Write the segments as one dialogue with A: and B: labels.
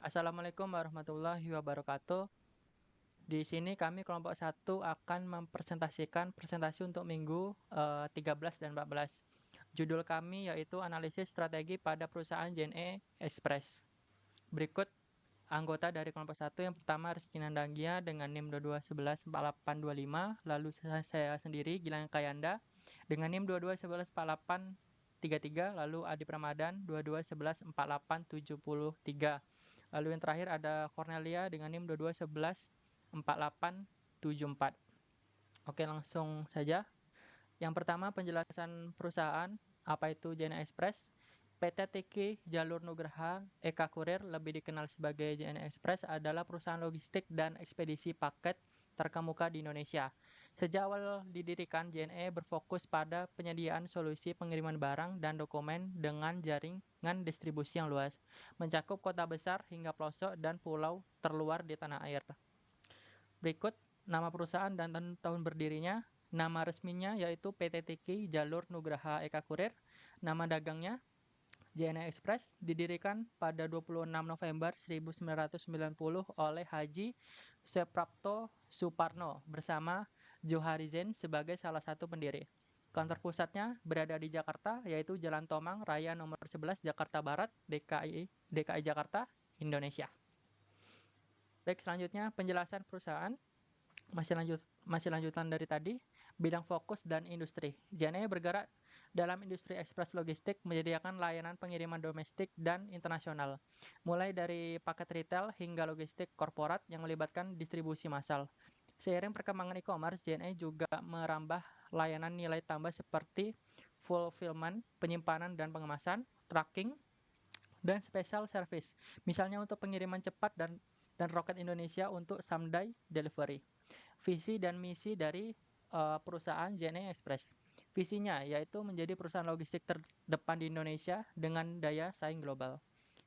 A: Assalamualaikum warahmatullahi wabarakatuh. Di sini kami kelompok satu akan mempresentasikan presentasi untuk minggu 13 dan 14. Judul kami yaitu analisis strategi pada perusahaan JNE Express. Berikut anggota dari kelompok satu. Yang pertama Rizky Nandagia dengan NIM 22114825, lalu saya sendiri Gilang Kayanda dengan NIM 22114833, lalu Adi Pramadan 22114873. Lalu yang terakhir ada Cornelia dengan NIM 22114874. Oke, langsung saja. Yang pertama penjelasan perusahaan, apa itu JNE Express. PT Tiki Jalur Nugraha Eka Kurir, lebih dikenal sebagai JNE Express, adalah perusahaan logistik dan ekspedisi paket terkemuka di Indonesia. Sejak awal didirikan, JNE berfokus pada penyediaan solusi pengiriman barang dan dokumen dengan jaringan distribusi yang luas, mencakup kota besar hingga pelosok dan pulau terluar di tanah air. Berikut nama perusahaan dan tahun berdirinya. Nama resminya yaitu PT Tiki Jalur Nugraha Eka Kurir. Nama dagangnya JNE Express, didirikan pada 26 November 1990 oleh Haji Suprapto Suparno bersama Joharizen sebagai salah satu pendiri. Kantor pusatnya berada di Jakarta, yaitu Jalan Tomang Raya nomor 11, Jakarta Barat, DKI Jakarta, Indonesia. Baik, selanjutnya penjelasan perusahaan. Masih lanjutan dari tadi, bidang fokus dan industri. JNE bergerak dalam industri ekspres logistik, menyediakan layanan pengiriman domestik dan internasional, mulai dari paket retail hingga logistik korporat yang melibatkan distribusi massal. Seiring perkembangan e-commerce, JNE juga merambah layanan nilai tambah seperti fulfillment, penyimpanan dan pengemasan, tracking, dan special service, misalnya untuk pengiriman cepat dan Roket Indonesia untuk someday delivery. Visi dan misi dari perusahaan JNE Express. Visinya yaitu menjadi perusahaan logistik terdepan di Indonesia dengan daya saing global.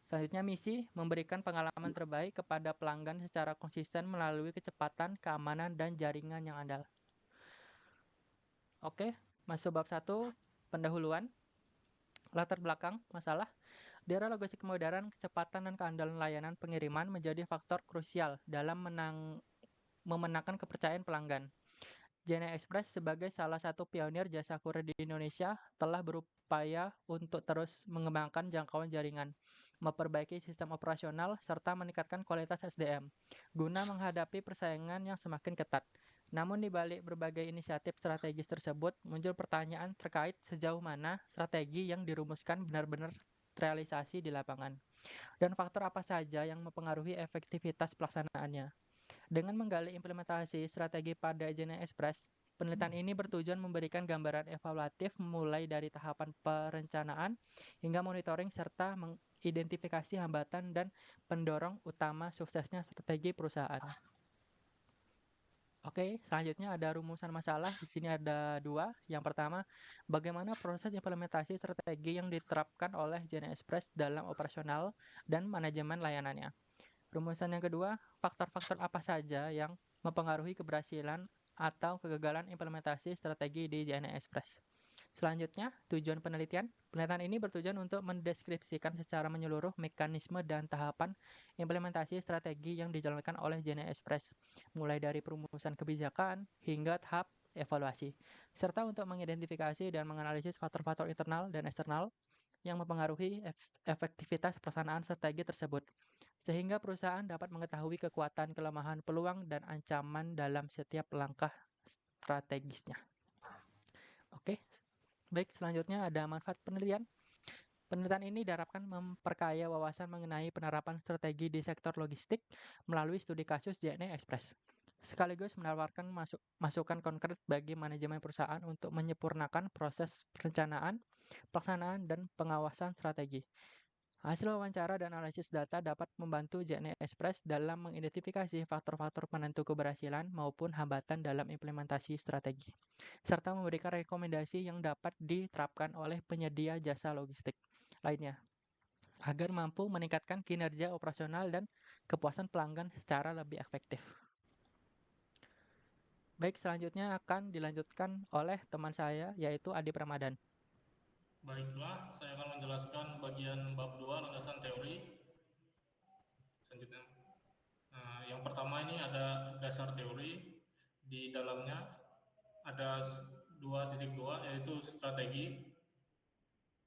A: Selanjutnya misi, memberikan pengalaman terbaik kepada pelanggan secara konsisten melalui kecepatan, keamanan, dan jaringan yang andal. Oke, masuk bab 1, pendahuluan. Latar belakang masalah. Di era logistik modern, kecepatan dan keandalan layanan pengiriman menjadi faktor krusial dalam memenangkan kepercayaan pelanggan. JNE Express sebagai salah satu pionir jasa kurir di Indonesia telah berupaya untuk terus mengembangkan jangkauan jaringan, memperbaiki sistem operasional, serta meningkatkan kualitas SDM, guna menghadapi persaingan yang semakin ketat. Namun di balik berbagai inisiatif strategis tersebut, muncul pertanyaan terkait sejauh mana strategi yang dirumuskan benar-benar terrealisasi di lapangan, dan faktor apa saja yang mempengaruhi efektivitas pelaksanaannya. Dengan menggali implementasi strategi pada JNE Express, penelitian ini bertujuan memberikan gambaran evaluatif mulai dari tahapan perencanaan hingga monitoring serta mengidentifikasi hambatan dan pendorong utama suksesnya strategi perusahaan. Oke, selanjutnya ada rumusan masalah. Di sini ada dua. Yang pertama, bagaimana proses implementasi strategi yang diterapkan oleh JNE Express dalam operasional dan manajemen layanannya. Rumusan yang kedua, faktor-faktor apa saja yang mempengaruhi keberhasilan atau kegagalan implementasi strategi di JNE Express. Selanjutnya, tujuan penelitian. Penelitian ini bertujuan untuk mendeskripsikan secara menyeluruh mekanisme dan tahapan implementasi strategi yang dijalankan oleh JNE Express, mulai dari perumusan kebijakan hingga tahap evaluasi, serta untuk mengidentifikasi dan menganalisis faktor-faktor internal dan eksternal yang mempengaruhi efektivitas pelaksanaan strategi tersebut, sehingga perusahaan dapat mengetahui kekuatan, kelemahan, peluang, dan ancaman dalam setiap langkah strategisnya. Oke, baik, selanjutnya ada manfaat penelitian. Penelitian ini diharapkan memperkaya wawasan mengenai penerapan strategi di sektor logistik melalui studi kasus JNE Express, sekaligus menawarkan masukan konkret bagi manajemen perusahaan untuk menyempurnakan proses perencanaan, pelaksanaan, dan pengawasan strategi. Hasil wawancara dan analisis data dapat membantu JNE Express dalam mengidentifikasi faktor-faktor penentu keberhasilan maupun hambatan dalam implementasi strategi, serta memberikan rekomendasi yang dapat diterapkan oleh penyedia jasa logistik lainnya, agar mampu meningkatkan kinerja operasional dan kepuasan pelanggan secara lebih efektif. Baik, selanjutnya akan dilanjutkan oleh teman saya, yaitu Adi Pramadan.
B: Baiklah, saya akan menjelaskan bagian bab 2 landasan teori. pertama ini ada dasar teori, di dalamnya ada 2.2 yaitu strategi.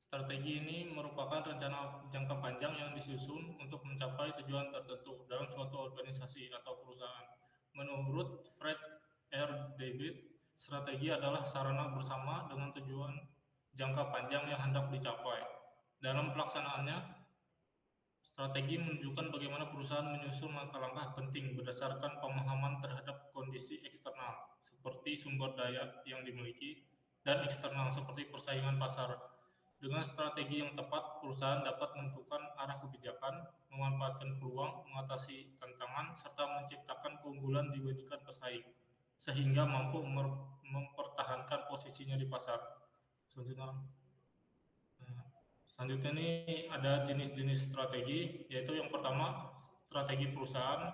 B: Strategi ini merupakan rencana jangka panjang yang disusun untuk mencapai tujuan tertentu dalam suatu organisasi atau perusahaan. Menurut Fred R. David, strategi adalah sarana bersama dengan tujuan jangka panjang yang hendak dicapai. Dalam pelaksanaannya, strategi menunjukkan bagaimana perusahaan menyusun langkah-langkah penting berdasarkan pemahaman terhadap kondisi eksternal, seperti sumber daya yang dimiliki, dan eksternal seperti persaingan pasar. Dengan strategi yang tepat, perusahaan dapat menentukan arah kebijakan, memanfaatkan peluang, mengatasi tantangan, serta menciptakan keunggulan dibandingkan pesaing, sehingga mampu mempertahankan posisinya di pasar. Selanjutnya ini ada jenis-jenis strategi, yaitu yang pertama strategi perusahaan,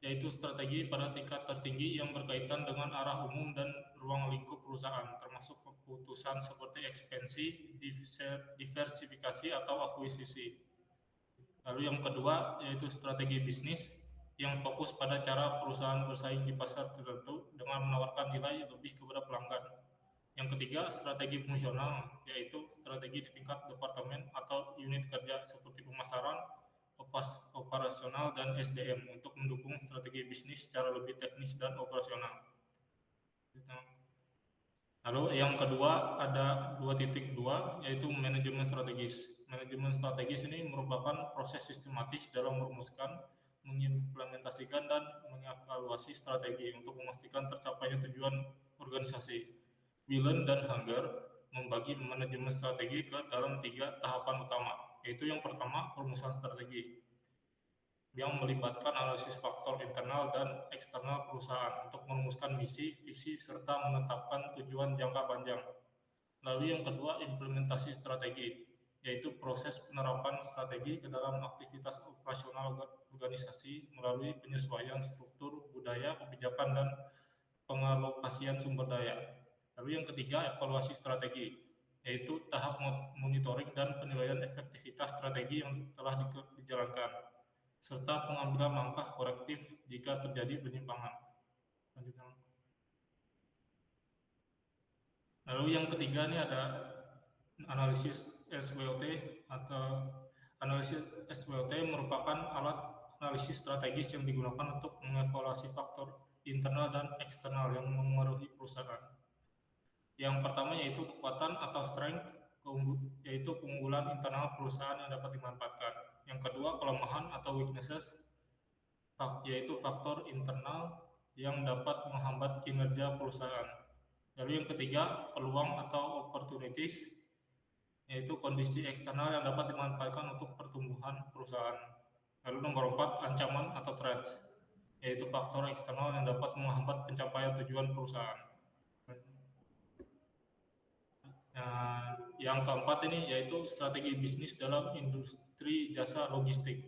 B: yaitu strategi pada tingkat tertinggi yang berkaitan dengan arah umum dan ruang lingkup perusahaan, termasuk keputusan seperti ekspansi, diversifikasi, atau akuisisi. Lalu yang kedua yaitu strategi bisnis, yang fokus pada cara perusahaan bersaing di pasar tertentu dengan menawarkan nilai lebih kepada pelanggan. Yang ketiga, strategi fungsional, yaitu strategi di tingkat departemen atau unit kerja seperti pemasaran, operasional, dan SDM untuk mendukung strategi bisnis secara lebih teknis dan operasional. Lalu yang kedua ada 2.2, yaitu manajemen strategis. Manajemen strategis ini merupakan proses sistematis dalam merumuskan, mengimplementasikan, dan mengevaluasi strategi untuk memastikan tercapainya tujuan organisasi. Whelan dan Hanger membagi manajemen strategi ke dalam 3 tahapan utama, yaitu yang pertama perumusan strategi, yang melibatkan analisis faktor internal dan eksternal perusahaan untuk merumuskan misi, visi, serta menetapkan tujuan jangka panjang. Lalu yang kedua, implementasi strategi, yaitu proses penerapan strategi ke dalam aktivitas operasional organisasi melalui penyesuaian struktur, budaya, kebijakan, dan pengalokasian sumber daya. Lalu yang ketiga, evaluasi strategi, yaitu tahap monitoring dan penilaian efektivitas strategi yang telah dijalankan, serta pengambilan langkah korektif jika terjadi penyimpangan. Lalu yang ketiga ini ada analisis SWOT atau analisis SWOT merupakan alat analisis strategis yang digunakan untuk mengevaluasi faktor internal dan eksternal yang memengaruhi perusahaan. Yang pertama yaitu kekuatan atau strength, yaitu keunggulan internal perusahaan yang dapat dimanfaatkan. Yang kedua, kelemahan atau weaknesses, yaitu faktor internal yang dapat menghambat kinerja perusahaan. Lalu yang ketiga, peluang atau opportunities, yaitu kondisi eksternal yang dapat dimanfaatkan untuk pertumbuhan perusahaan. Lalu nomor 4, ancaman atau threats, yaitu faktor eksternal yang dapat menghambat pencapaian tujuan perusahaan. Nah, yang keempat ini yaitu strategi bisnis dalam industri jasa logistik.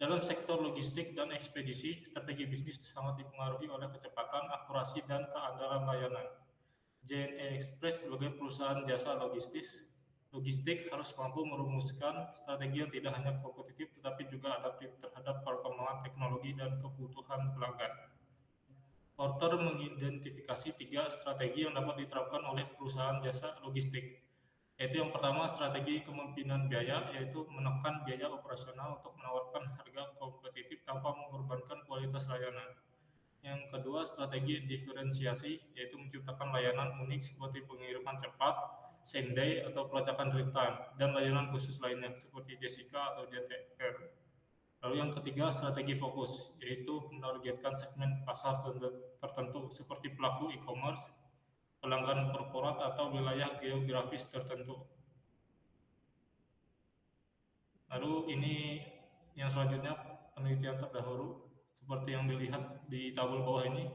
B: Dalam sektor logistik dan ekspedisi, strategi bisnis sangat dipengaruhi oleh kecepatan, akurasi, dan keandalan layanan. JNE Express sebagai perusahaan jasa logistik harus mampu merumuskan strategi yang tidak hanya kompetitif tetapi juga adaptif terhadap perkembangan teknologi dan kebutuhan pelanggan. Porter mengidentifikasi 3 strategi yang dapat diterapkan oleh perusahaan jasa logistik, yaitu yang pertama strategi kepemimpinan biaya, yaitu menekan biaya operasional untuk menawarkan harga kompetitif tanpa mengorbankan kualitas layanan. Yang kedua strategi diferensiasi, yaitu menciptakan layanan unik seperti pengiriman cepat, same day atau pelacakan real time, dan layanan khusus lainnya seperti Jessica atau JTR. Lalu yang ketiga, strategi fokus, yaitu menargetkan segmen pasar tertentu seperti pelaku e-commerce, pelanggan korporat, atau wilayah geografis tertentu. Lalu ini yang selanjutnya penelitian terdahulu, seperti yang dilihat di tabel bawah ini.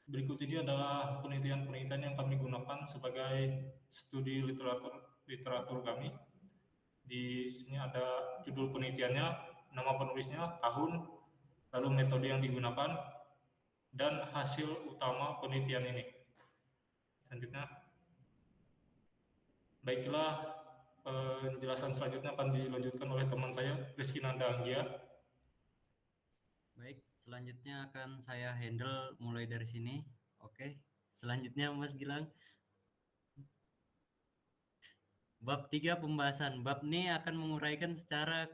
B: Berikut ini adalah penelitian-penelitian yang kami gunakan sebagai studi literatur kami. Di sini ada judul penelitiannya, nama penulisnya, tahun, lalu metode yang digunakan, dan hasil utama penelitian ini. Selanjutnya, baiklah, penjelasan selanjutnya akan dilanjutkan oleh teman saya, Rizky Nanda Anggia.
C: Baik, Selanjutnya akan saya handle mulai dari sini. Oke. Selanjutnya Mas Gilang. Bab 3 pembahasan. Bab ini akan menguraikan secara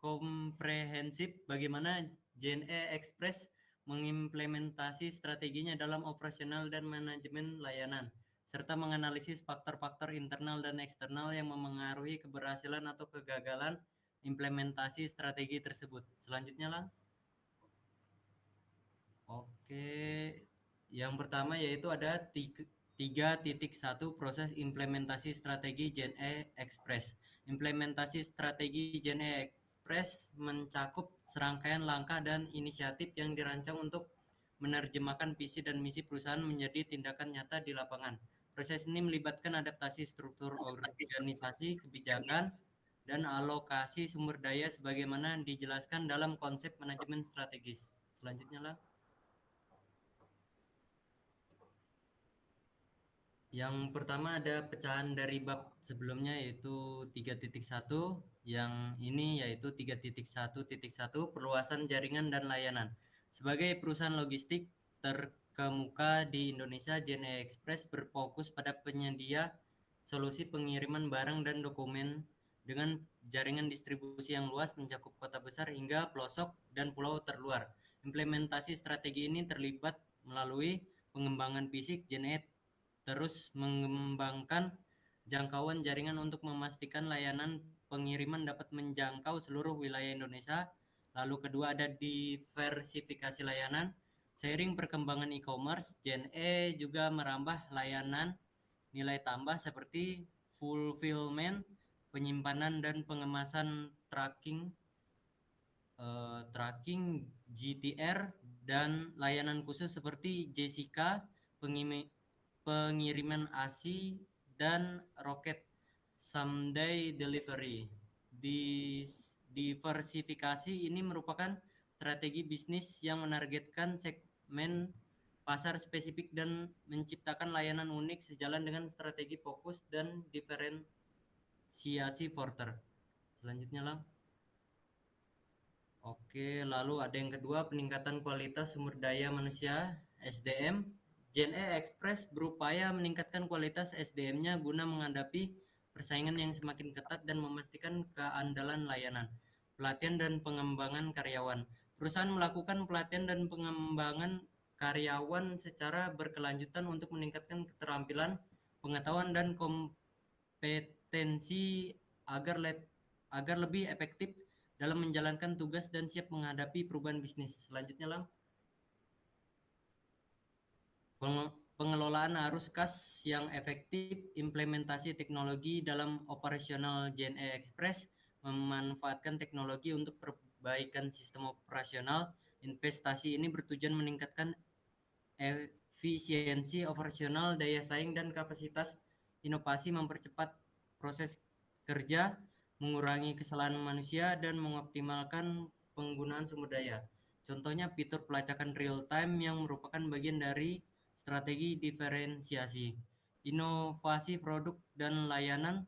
C: komprehensif bagaimana JNE Express mengimplementasi strateginya dalam operasional dan manajemen layanan, serta menganalisis faktor-faktor internal dan eksternal yang memengaruhi keberhasilan atau kegagalan implementasi strategi tersebut. Selanjutnya lah. Oke, yang pertama yaitu ada 3.1 proses implementasi strategi JNE Express. Implementasi strategi JNE Express mencakup serangkaian langkah dan inisiatif yang dirancang untuk menerjemahkan visi dan misi perusahaan menjadi tindakan nyata di lapangan. Proses ini melibatkan adaptasi struktur organisasi, kebijakan, dan alokasi sumber daya sebagaimana dijelaskan dalam konsep manajemen strategis. Selanjutnya lah. Yang pertama ada pecahan dari bab sebelumnya yaitu 3.1, yang ini yaitu 3.1.1 perluasan jaringan dan layanan. Sebagai perusahaan logistik terkemuka di Indonesia, JNE Express berfokus pada penyedia solusi pengiriman barang dan dokumen dengan jaringan distribusi yang luas mencakup kota besar hingga pelosok dan pulau terluar. Implementasi strategi ini terlibat melalui pengembangan fisik. JNE terus mengembangkan jangkauan jaringan untuk memastikan layanan pengiriman dapat menjangkau seluruh wilayah Indonesia. Lalu kedua ada diversifikasi layanan. Seiring perkembangan e-commerce, JNE juga merambah layanan nilai tambah seperti fulfillment, penyimpanan dan pengemasan tracking GTR, dan layanan khusus seperti Jessica, pengiriman ASI, dan Rocket Someday Delivery. Diversifikasi ini merupakan strategi bisnis yang menargetkan segmen pasar spesifik dan menciptakan layanan unik sejalan dengan strategi fokus dan diferensiasi Porter. Selanjutnya lah. Oke, lalu ada yang kedua, peningkatan kualitas sumber daya manusia (SDM). JNE Express berupaya meningkatkan kualitas SDM-nya guna menghadapi persaingan yang semakin ketat dan memastikan keandalan layanan. Pelatihan dan pengembangan karyawan. Perusahaan melakukan pelatihan dan pengembangan karyawan secara berkelanjutan untuk meningkatkan keterampilan, pengetahuan, dan kompetensi agar lebih efektif dalam menjalankan tugas dan siap menghadapi perubahan bisnis. Selanjutnya lah. Pengelolaan arus kas yang efektif. Implementasi teknologi dalam operasional JNE Express memanfaatkan teknologi untuk perbaikan sistem operasional. Investasi ini bertujuan meningkatkan efisiensi operasional, daya saing, dan kapasitas inovasi, mempercepat proses kerja, mengurangi kesalahan manusia, dan mengoptimalkan penggunaan sumber daya. Contohnya fitur pelacakan real time yang merupakan bagian dari strategi diferensiasi. Inovasi produk dan layanan.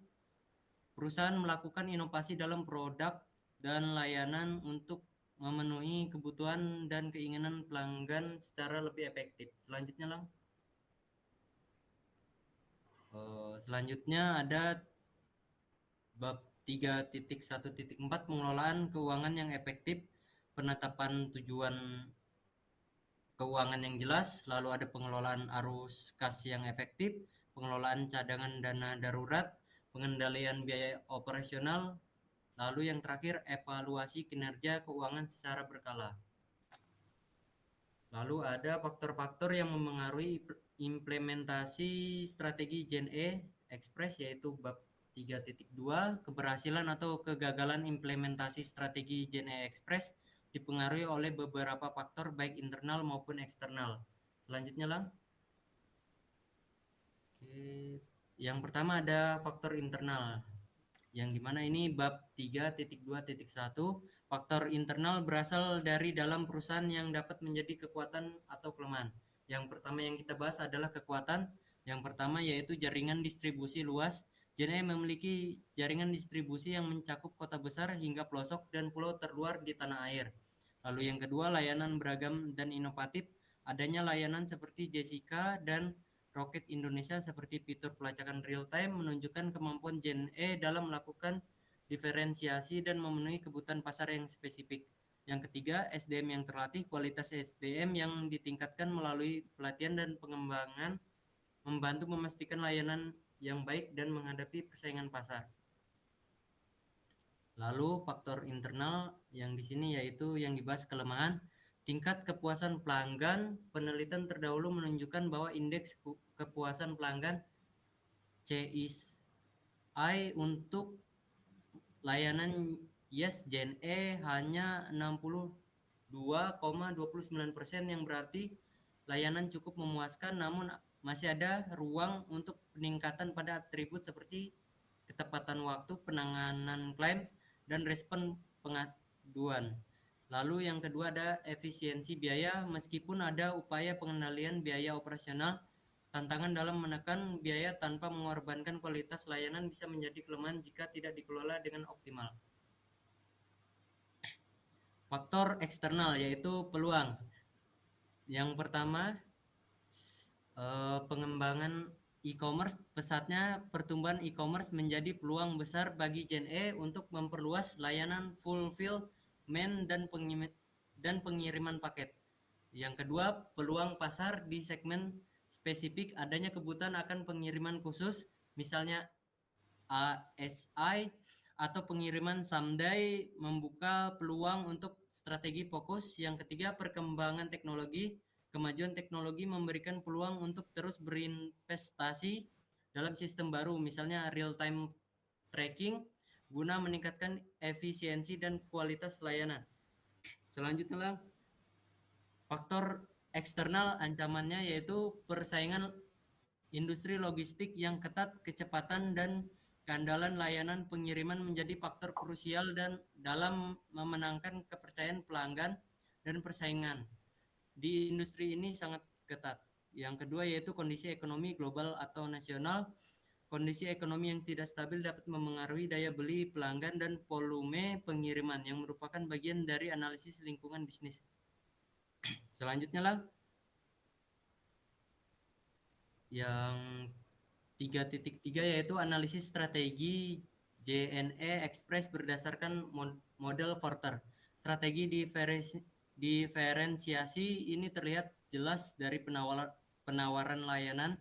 C: Perusahaan melakukan inovasi dalam produk dan layanan untuk memenuhi kebutuhan dan keinginan pelanggan secara lebih efektif. Selanjutnya lah. Selanjutnya ada bab 3.1.4 pengelolaan keuangan yang efektif, penetapan tujuan keuangan yang jelas, lalu ada pengelolaan arus kas yang efektif, pengelolaan cadangan dana darurat, pengendalian biaya operasional, lalu yang terakhir evaluasi kinerja keuangan secara berkala. Lalu ada faktor-faktor yang memengaruhi implementasi strategi JNE Express, yaitu bab 3.2 keberhasilan atau kegagalan implementasi strategi JNE Express dipengaruhi oleh beberapa faktor baik internal maupun eksternal. Selanjutnya lah. Oke. Yang pertama ada faktor internal, yang dimana ini bab 3.2.1. Faktor internal berasal dari dalam perusahaan yang dapat menjadi kekuatan atau kelemahan. Yang pertama yang kita bahas adalah kekuatan. Yang pertama yaitu jaringan distribusi luas. JNE memiliki jaringan distribusi yang mencakup kota besar hingga pelosok dan pulau terluar di tanah air. Lalu yang kedua, layanan beragam dan inovatif. Adanya layanan seperti Jessica dan Rocket Indonesia seperti fitur pelacakan real time menunjukkan kemampuan Gen E dalam melakukan diferensiasi dan memenuhi kebutuhan pasar yang spesifik. Yang ketiga, SDM yang terlatih. Kualitas SDM yang ditingkatkan melalui pelatihan dan pengembangan membantu memastikan layanan yang baik dan menghadapi persaingan pasar. Lalu faktor internal yang di sini yaitu yang dibahas kelemahan. Tingkat kepuasan pelanggan. Penelitian terdahulu menunjukkan bahwa indeks kepuasan pelanggan CSI untuk layanan Yes Gen E hanya 62,29%, yang berarti layanan cukup memuaskan, namun masih ada ruang untuk peningkatan pada atribut seperti ketepatan waktu, penanganan klaim, dan respon pengaduan. Lalu yang kedua ada efisiensi biaya. Meskipun ada upaya pengendalian biaya operasional, tantangan dalam menekan biaya tanpa mengorbankan kualitas layanan bisa menjadi kelemahan jika tidak dikelola dengan optimal. Faktor eksternal yaitu peluang. Yang pertama, pengembangan e-commerce. Pesatnya pertumbuhan e-commerce menjadi peluang besar bagi Gen E untuk memperluas layanan fulfillment dan pengiriman paket. Yang kedua, peluang pasar di segmen spesifik. Adanya kebutuhan akan pengiriman khusus, misalnya ASI atau pengiriman someday, membuka peluang untuk strategi fokus. Yang ketiga, perkembangan teknologi. Kemajuan teknologi memberikan peluang untuk terus berinvestasi dalam sistem baru, misalnya real-time tracking, guna meningkatkan efisiensi dan kualitas layanan. Selanjutnya, faktor eksternal ancamannya yaitu persaingan industri logistik yang ketat. Kecepatan dan keandalan layanan pengiriman menjadi faktor krusial dan dalam memenangkan kepercayaan pelanggan, dan persaingan di industri ini sangat ketat. Yang kedua yaitu kondisi ekonomi global atau nasional. Kondisi ekonomi yang tidak stabil dapat memengaruhi daya beli pelanggan dan volume pengiriman, yang merupakan bagian dari analisis lingkungan bisnis. Selanjutnya lah, yang 3.3 yaitu analisis strategi JNE Express berdasarkan model Porter. Strategi diferensiasi ini terlihat jelas dari penawaran layanan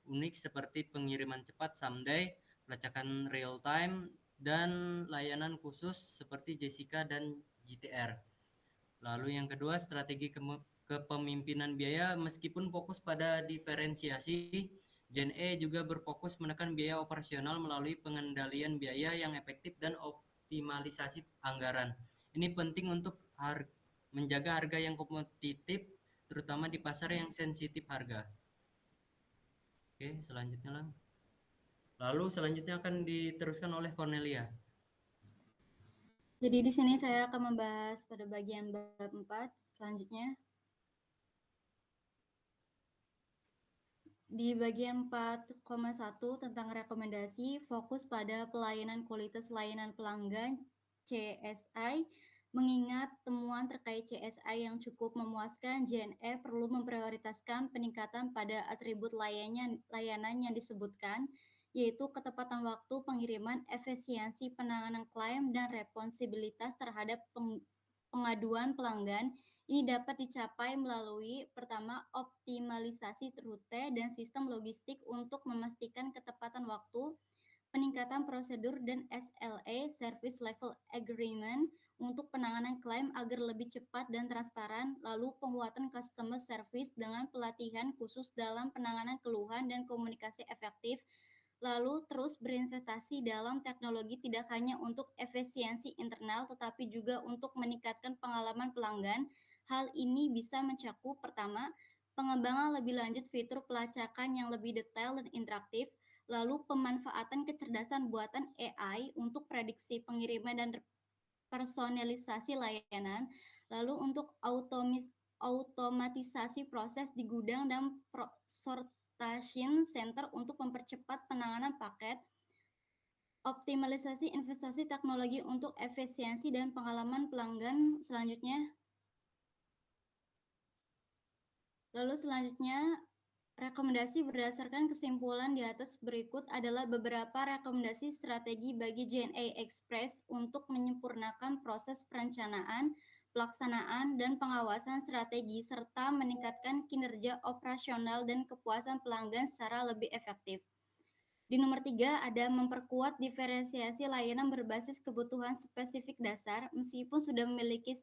C: unik seperti pengiriman cepat someday, pelacakan real time, dan layanan khusus seperti Jessica dan GTR. Lalu yang kedua, strategi kepemimpinan biaya. Meskipun fokus pada diferensiasi, Gen E juga berfokus menekan biaya operasional melalui pengendalian biaya yang efektif dan optimalisasi anggaran. Ini penting untuk menjaga harga yang kompetitif, terutama di pasar yang sensitif harga. Oke, selanjutnya lah. Lalu selanjutnya akan diteruskan oleh Cornelia.
D: Jadi di sini saya akan membahas pada bagian bab 4 selanjutnya. Di bagian 4,1 tentang rekomendasi, fokus pada pelayanan kualitas layanan pelanggan CSI. Mengingat temuan terkait CSI yang cukup memuaskan, JNE perlu memprioritaskan peningkatan pada atribut layanan yang disebutkan, yaitu ketepatan waktu pengiriman, efisiensi penanganan klaim, dan responsibilitas terhadap pengaduan pelanggan. Ini dapat dicapai melalui pertama, optimalisasi rute dan sistem logistik untuk memastikan ketepatan waktu, peningkatan prosedur dan SLA (Service Level Agreement) untuk penanganan klaim agar lebih cepat dan transparan, lalu penguatan customer service dengan pelatihan khusus dalam penanganan keluhan dan komunikasi efektif, lalu terus berinvestasi dalam teknologi tidak hanya untuk efisiensi internal tetapi juga untuk meningkatkan pengalaman pelanggan. Hal ini bisa mencakup pertama, pengembangan lebih lanjut fitur pelacakan yang lebih detail dan interaktif, lalu pemanfaatan kecerdasan buatan AI untuk prediksi pengiriman dan personalisasi layanan, lalu untuk automatisasi proses di gudang dan sortation center untuk mempercepat penanganan paket, optimalisasi investasi teknologi untuk efisiensi dan pengalaman pelanggan. Selanjutnya, Lalu selanjutnya, rekomendasi berdasarkan kesimpulan di atas berikut adalah beberapa rekomendasi strategi bagi JNE Express untuk menyempurnakan proses perencanaan, pelaksanaan, dan pengawasan strategi serta meningkatkan kinerja operasional dan kepuasan pelanggan secara lebih efektif. Di nomor 3 ada memperkuat diferensiasi layanan berbasis kebutuhan spesifik dasar meskipun sudah memiliki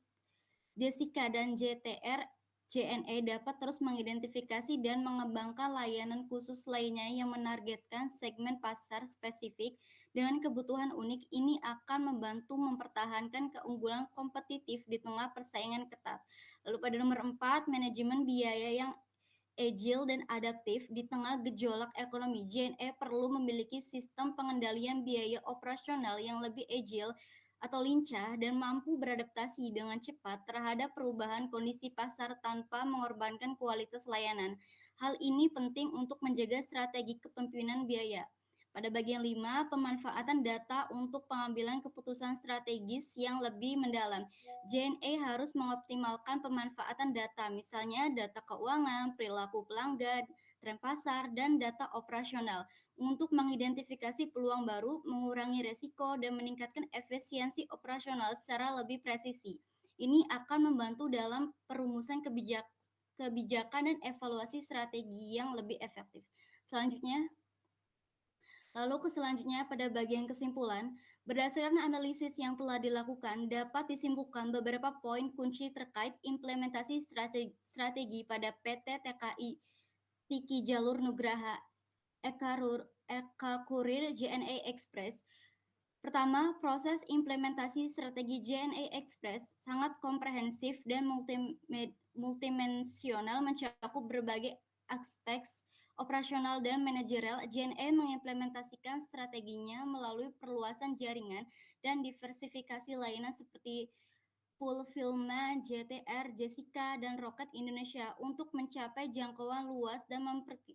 D: Jessica dan JTR, JNE dapat terus mengidentifikasi dan mengembangkan layanan khusus lainnya yang menargetkan segmen pasar spesifik dengan kebutuhan unik. Ini akan membantu mempertahankan keunggulan kompetitif di tengah persaingan ketat. Lalu pada nomor 4, manajemen biaya yang agile dan adaptif di tengah gejolak ekonomi. JNE perlu memiliki sistem pengendalian biaya operasional yang lebih agile atau lincah dan mampu beradaptasi dengan cepat terhadap perubahan kondisi pasar tanpa mengorbankan kualitas layanan. Hal ini penting untuk menjaga strategi kepemimpinan biaya. Pada bagian 5, pemanfaatan data untuk pengambilan keputusan strategis yang lebih mendalam. JNE harus mengoptimalkan pemanfaatan data, misalnya data keuangan, perilaku pelanggan, tren pasar, dan data operasional untuk mengidentifikasi peluang baru, mengurangi resiko, dan meningkatkan efisiensi operasional secara lebih presisi. Ini akan membantu dalam perumusan kebijakan dan evaluasi strategi yang lebih efektif. Selanjutnya, selanjutnya pada bagian kesimpulan, berdasarkan analisis yang telah dilakukan, dapat disimpulkan beberapa poin kunci terkait implementasi strategi pada PT TKI Tiki Jalur Nugraha Eka Kurir JNE Express. Pertama, proses implementasi strategi JNE Express sangat komprehensif dan multidimensional mencakup berbagai aspek operasional dan manajerial. JNE mengimplementasikan strateginya melalui perluasan jaringan dan diversifikasi layanan seperti Fulfillment, JTR, Jessica, dan Rocket Indonesia untuk mencapai jangkauan luas dan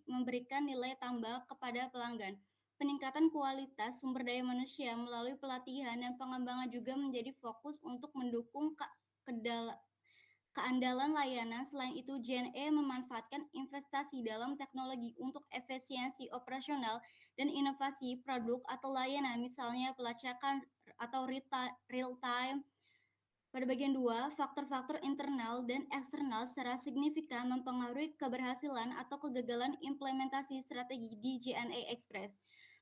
D: memberikan nilai tambah kepada pelanggan. Peningkatan kualitas sumber daya manusia melalui pelatihan dan pengembangan juga menjadi fokus untuk mendukung keandalan layanan. Selain itu, JNE memanfaatkan investasi dalam teknologi untuk efisiensi operasional dan inovasi produk atau layanan, misalnya pelacakan atau real time. Pada bagian 2, faktor-faktor internal dan eksternal secara signifikan mempengaruhi keberhasilan atau kegagalan implementasi strategi di JNE Express.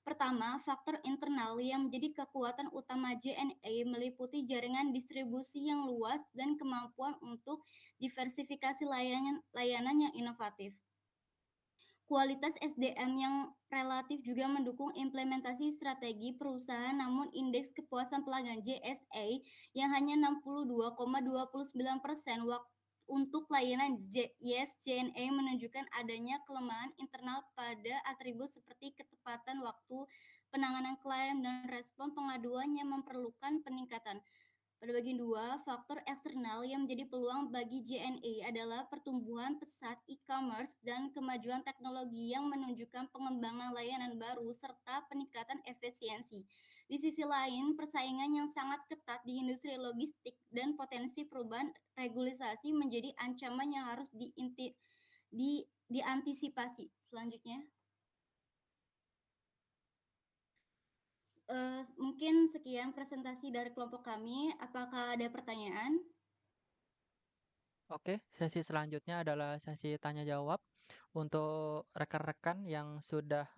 D: Pertama, faktor internal yang menjadi kekuatan utama JNE meliputi jaringan distribusi yang luas dan kemampuan untuk diversifikasi layanan yang inovatif. Kualitas SDM yang relatif juga mendukung implementasi strategi perusahaan, namun indeks kepuasan pelanggan JSA yang hanya 62,29% untuk layanan JNE menunjukkan adanya kelemahan internal pada atribut seperti ketepatan waktu penanganan klaim dan respon pengaduan yang memerlukan peningkatan. Pada bagian 2, faktor eksternal yang menjadi peluang bagi JNE adalah pertumbuhan pesat e-commerce dan kemajuan teknologi yang menunjukkan pengembangan layanan baru serta peningkatan efisiensi. Di sisi lain, persaingan yang sangat ketat di industri logistik dan potensi perubahan regulasi menjadi ancaman yang harus diantisipasi. Selanjutnya, mungkin sekian presentasi dari kelompok kami. Apakah ada pertanyaan?
A: Oke, sesi selanjutnya adalah sesi tanya jawab untuk rekan-rekan yang sudah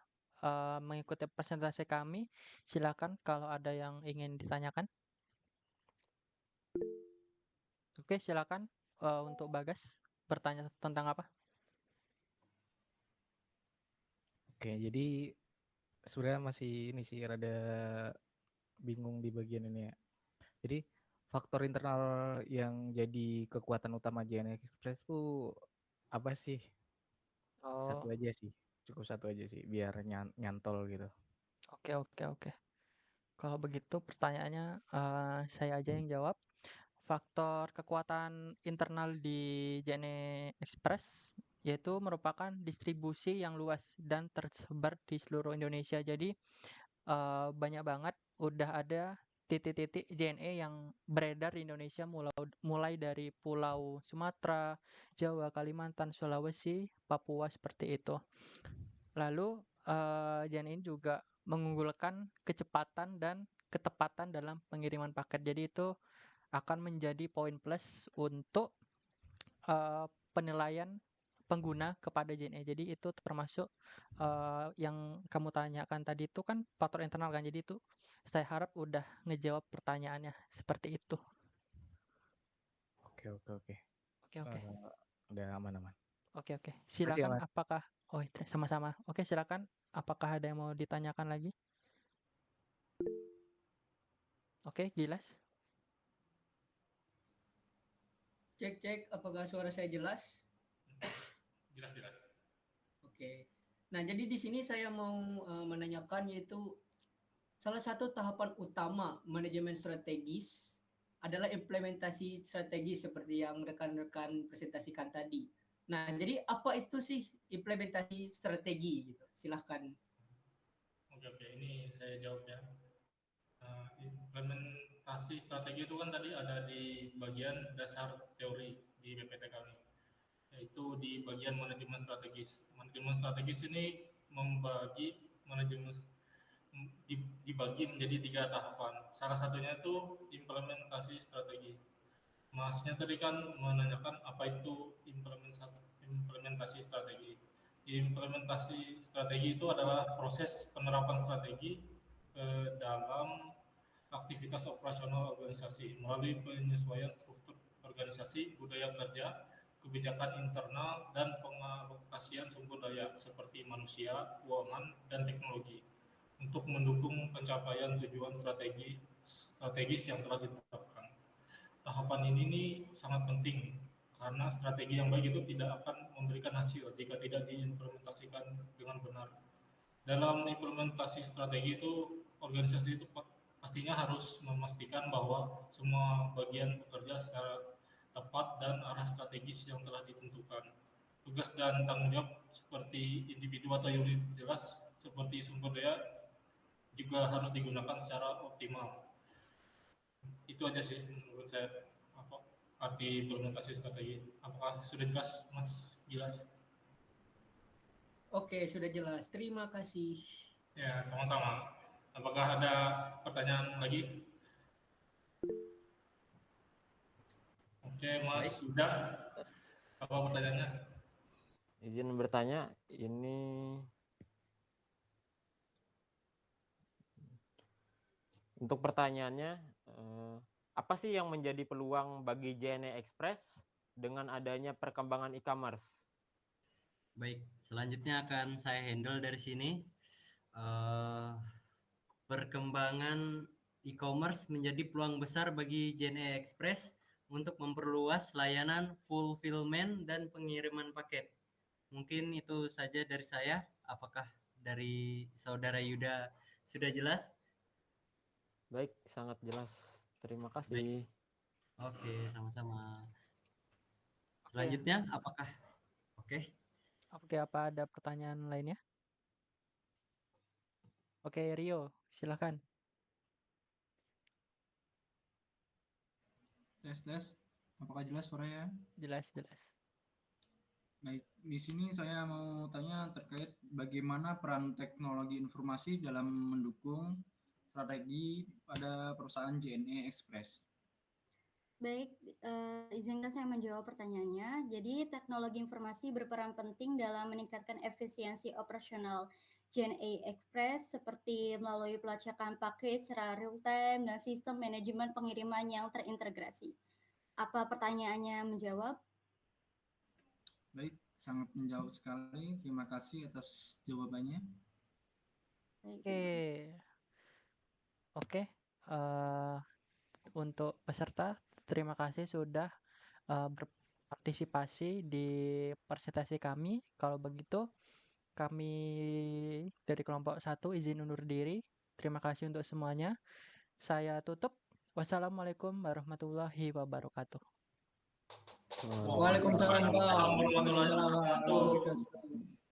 A: mengikuti presentasi kami. Silakan kalau ada yang ingin ditanyakan. Oke, silakan untuk Bagas bertanya tentang apa?
E: Oke, jadi sebenarnya masih ini sih rada bingung di bagian ini ya. Jadi faktor internal yang jadi kekuatan utama JNE Express tuh apa sih? Satu
A: Oh,
E: aja sih, cukup satu aja sih, biar nyantol gitu.
A: oke. Kalau begitu pertanyaannya saya aja yang jawab. Faktor kekuatan internal di JNE Express yaitu merupakan distribusi yang luas dan tersebar di seluruh Indonesia. Jadi banyak banget udah ada titik-titik JNE yang beredar di Indonesia mulai dari Pulau Sumatera, Jawa, Kalimantan, Sulawesi, Papua seperti itu. Lalu JNE juga mengunggulkan kecepatan dan ketepatan dalam pengiriman paket. Jadi itu akan menjadi poin plus untuk penilaian pengguna kepada JNE. Jadi itu termasuk yang kamu tanyakan tadi itu kan faktor internal kan. Jadi itu saya harap udah ngejawab pertanyaannya seperti itu.
E: Oke.
A: Oke.
E: Udah aman.
A: Oke.
E: Makasih ya,
A: Silakan
E: Mas.
A: apakah sama-sama. Oke, silakan apakah ada yang mau ditanyakan lagi? Oke, Gilas.
F: Cek, apakah suara saya jelas?
B: Jelas.
F: Oke. Nah, jadi di sini saya mau menanyakan yaitu salah satu tahapan utama manajemen strategis adalah implementasi strategi seperti yang rekan-rekan presentasikan tadi. Nah, jadi apa itu sih implementasi strategi gitu? Silahkan.
B: Oke, ini saya jawab ya. Implementasi strategi itu kan tadi ada di bagian dasar teori di BPT kami, yaitu di bagian manajemen strategis. Manajemen strategis ini dibagi menjadi 3 tahapan. Salah satunya itu implementasi strategi. Masnya tadi kan menanyakan apa itu implementasi strategi. Implementasi strategi itu adalah proses penerapan strategi dalam aktivitas operasional organisasi melalui penyesuaian struktur organisasi, budaya kerja, kebijakan internal, dan pengalokasian sumber daya seperti manusia, keuangan, dan teknologi untuk mendukung pencapaian tujuan strategis yang telah ditetapkan. Tahapan ini nih sangat penting karena strategi yang baik itu tidak akan memberikan hasil jika tidak diimplementasikan dengan benar. Dalam implementasi strategi itu, organisasi itu pastinya harus memastikan bahwa semua bagian bekerja secara tepat dan arah strategis yang telah ditentukan. Tugas dan tanggung jawab seperti individu atau unit jelas seperti sumber daya juga harus digunakan secara optimal. Itu aja sih menurut saya arti implementasi strategi. Apakah sudah jelas, Mas Gilas?
F: Oke, sudah jelas. Terima kasih.
B: Ya, sama-sama. Apakah ada pertanyaan lagi? Oke, Mas,
G: Baik.
B: sudah. Apa pertanyaannya?
G: Izin bertanya, ini untuk pertanyaannya, apa sih yang menjadi peluang bagi JNE Express dengan adanya perkembangan e-commerce?
C: Baik, selanjutnya akan saya handle dari sini. Perkembangan e-commerce menjadi peluang besar bagi JNE Express untuk memperluas layanan fulfillment dan pengiriman paket. Mungkin itu saja dari saya. Apakah dari Saudara Yuda sudah jelas?
G: Baik, sangat jelas. Terima kasih.
C: Oke, sama-sama. Selanjutnya, apakah? Oke.
A: Oke, apa ada pertanyaan lainnya? Oke, Rio, silakan.
H: Tes. Apakah jelas suaranya?
A: Jelas.
H: Baik, di sini saya mau tanya terkait bagaimana peran teknologi informasi dalam mendukung strategi pada perusahaan JNE Express.
D: Baik, izinkan saya menjawab pertanyaannya. Jadi, teknologi informasi berperan penting dalam meningkatkan efisiensi operasional JNE Express seperti melalui pelacakan paket secara real-time dan sistem manajemen pengiriman yang terintegrasi. Apa pertanyaannya menjawab?
H: Baik, sangat menjawab sekali. Terima kasih atas jawabannya.
A: Oke. Untuk peserta, terima kasih sudah berpartisipasi di presentasi kami. Kalau begitu, kami dari kelompok 1 izin undur diri. Terima kasih untuk semuanya. Saya tutup. Wassalamualaikum warahmatullahi wabarakatuh.
F: Waalaikumsalam warahmatullahi wabarakatuh.